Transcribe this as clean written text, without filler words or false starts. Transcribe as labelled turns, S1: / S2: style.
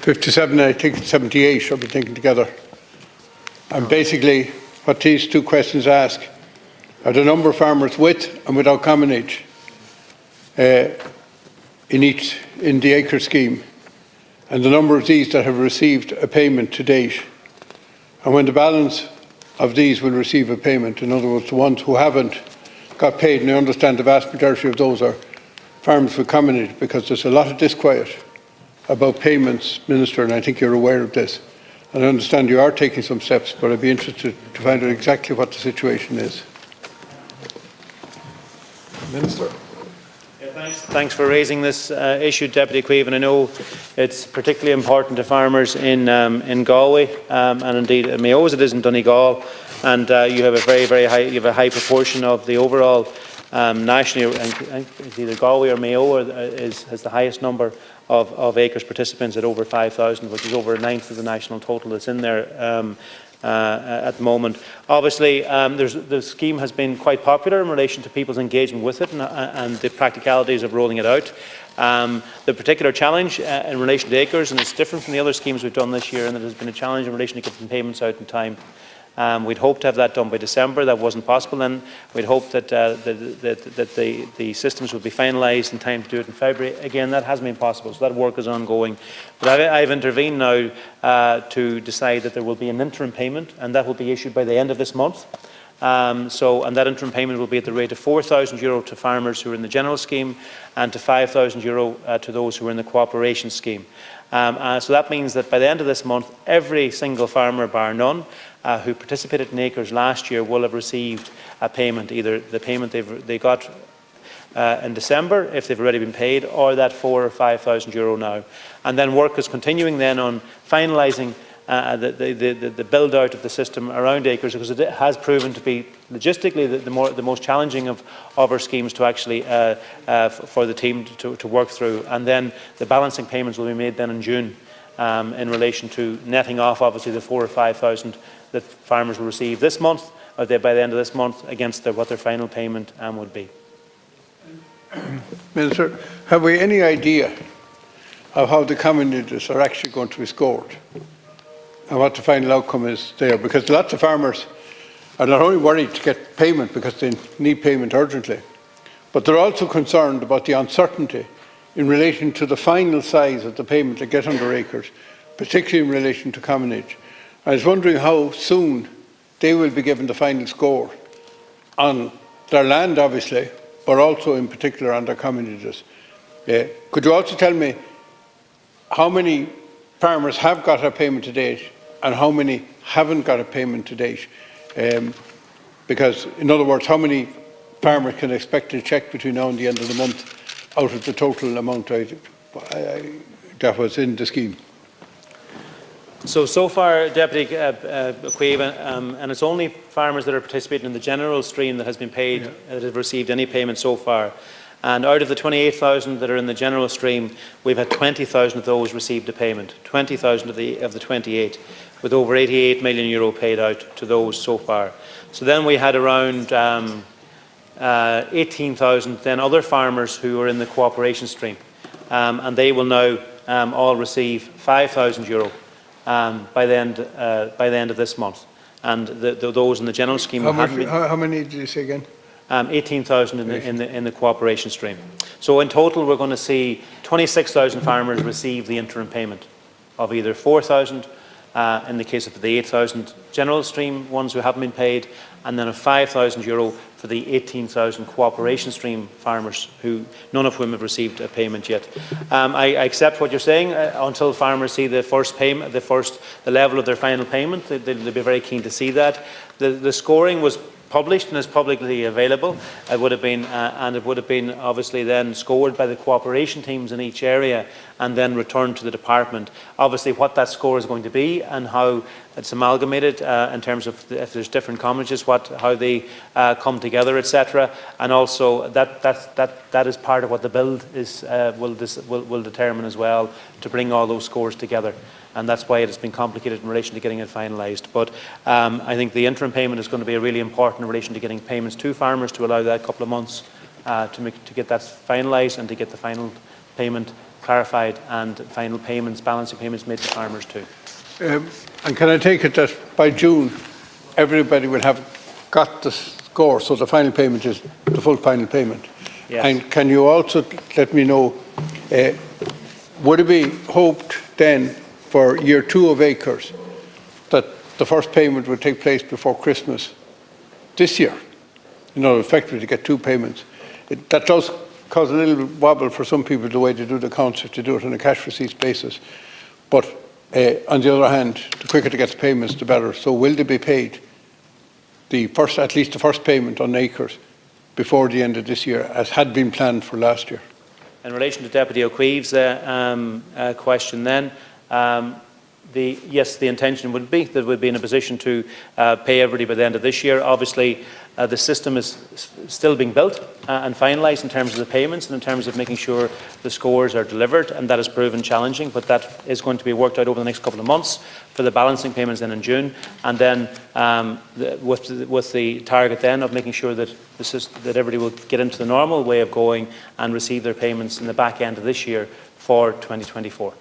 S1: 57 and I think 78, I'll be thinking together. And basically, what these two questions ask are the number of farmers with and without commonage in the acre scheme, and the number of these that have received a payment to date, and when the balance of these will receive a payment. In other words, the ones who haven't got paid, and I understand the vast majority of those are farmers with commonage, because there's a lot of disquiet about payments, Minister, and I think you're aware of this. And I understand you are taking some steps, but I'd be interested to find out exactly what the situation is.
S2: Minister.
S3: Thanks for raising this issue, Deputy Cuív, and I know it's particularly important to farmers in Galway and indeed Mayo, as it is in Donegal, and you have a high proportion of the overall nationally, and either Galway or Mayo has the highest number of acres participants at over 5,000, which is over a ninth of the national total that's in there at the moment. Obviously, the scheme has been quite popular in relation to people's engagement with it and the practicalities of rolling it out. The particular challenge in relation to acres, and it's different from the other schemes we've done this year, and there has been a challenge in relation to getting payments out in time. We'd hoped to have that done by December. That wasn't possible, and we'd hoped that the systems would be finalised in time to do it in February. Again, that hasn't been possible, so that work is ongoing. But I've intervened now to decide that there will be an interim payment, and that will be issued by the end of this month. And that interim payment will be at the rate of €4,000 to farmers who are in the general scheme, and to €5,000 to those who are in the cooperation scheme. So that means that by the end of this month, every single farmer, bar none, who participated in acres last year will have received a payment, either the payment they got in December, if they've already been paid, or that €4,000 or €5,000 now. And then work is continuing then on finalising the build-out of the system around acres, because it has proven to be logistically the most challenging of our schemes to actually for the team to work through. And then the balancing payments will be made then in June in relation to netting off obviously the 4,000 or 5,000 that farmers will receive this month, or by the end of this month, against what their final payment would be.
S1: Minister, have we any idea of how the communities are actually going to be scored and what the final outcome is there? Because lots of farmers are not only worried to get payment because they need payment urgently, but they're also concerned about the uncertainty in relation to the final size of the payment they get under acres, particularly in relation to commonage. I was wondering how soon they will be given the final score on their land, obviously, but also in particular on their commonages. Could you also tell me how many farmers have got a payment to date and how many haven't got a payment to date? Because, in other words, how many farmers can expect a cheque between now and the end of the month out of the total amount that was in the scheme?
S3: So far, Deputy Cuív, and it's only farmers that are participating in the general stream that has been paid, that have received any payment so far. And out of the 28,000 that are in the general stream, we've had 20,000 of those received a payment, 20,000 of the 28, with over €88 million paid out to those so far. So then we had around 18,000 then other farmers who are in the cooperation stream, and they will now all receive €5,000 by the end of this month. And those in the general scheme
S1: how many did you say again?
S3: 18,000 in the cooperation stream. So in total, we're going to see 26,000 farmers receive the interim payment of either 4,000 in the case of the 8,000 general stream ones who haven't been paid, and then of €5,000 for the 18,000 cooperation stream farmers, none of whom have received a payment yet. I accept what you're saying. Until farmers see the first payment, the level of their final payment, they'll be very keen to see that. The scoring was published and is publicly available. It would have been, obviously then scored by the cooperation teams in each area and then returned to the department. Obviously, what that score is going to be and how it's amalgamated in terms of if there's different colleges, how they come together, etc. And also that is part of what the build will determine as well, to bring all those scores together. And that's why it has been complicated in relation to getting it finalised. But I think the interim payment is going to be really important in relation to getting payments to farmers, to allow that couple of months to get that finalised and to get the final payment clarified and final payments, balancing payments made to farmers too.
S1: And can I take it that by June, everybody will have got the score, so the final payment is the full final payment?
S3: Yes.
S1: And can you also let me know, would it be hoped then for year 2 of acres that the first payment would take place before Christmas this year? You know, effectively to get 2 payments. That does cause a little wobble for some people the way they do the accounts if they do it on a cash receipts basis. But on the other hand, the quicker to get the payments, the better. So will they be paid at least the first payment on acres before the end of this year, as had been planned for last year?
S3: In relation to Deputy Ó Cuív's question then, yes, the intention would be that we'd be in a position to pay everybody by the end of this year. Obviously, the system is still being built and finalised in terms of the payments and in terms of making sure the scores are delivered, and that has proven challenging, but that is going to be worked out over the next couple of months for the balancing payments then in June, and then with the target then of making sure that that everybody will get into the normal way of going and receive their payments in the back end of this year for 2024.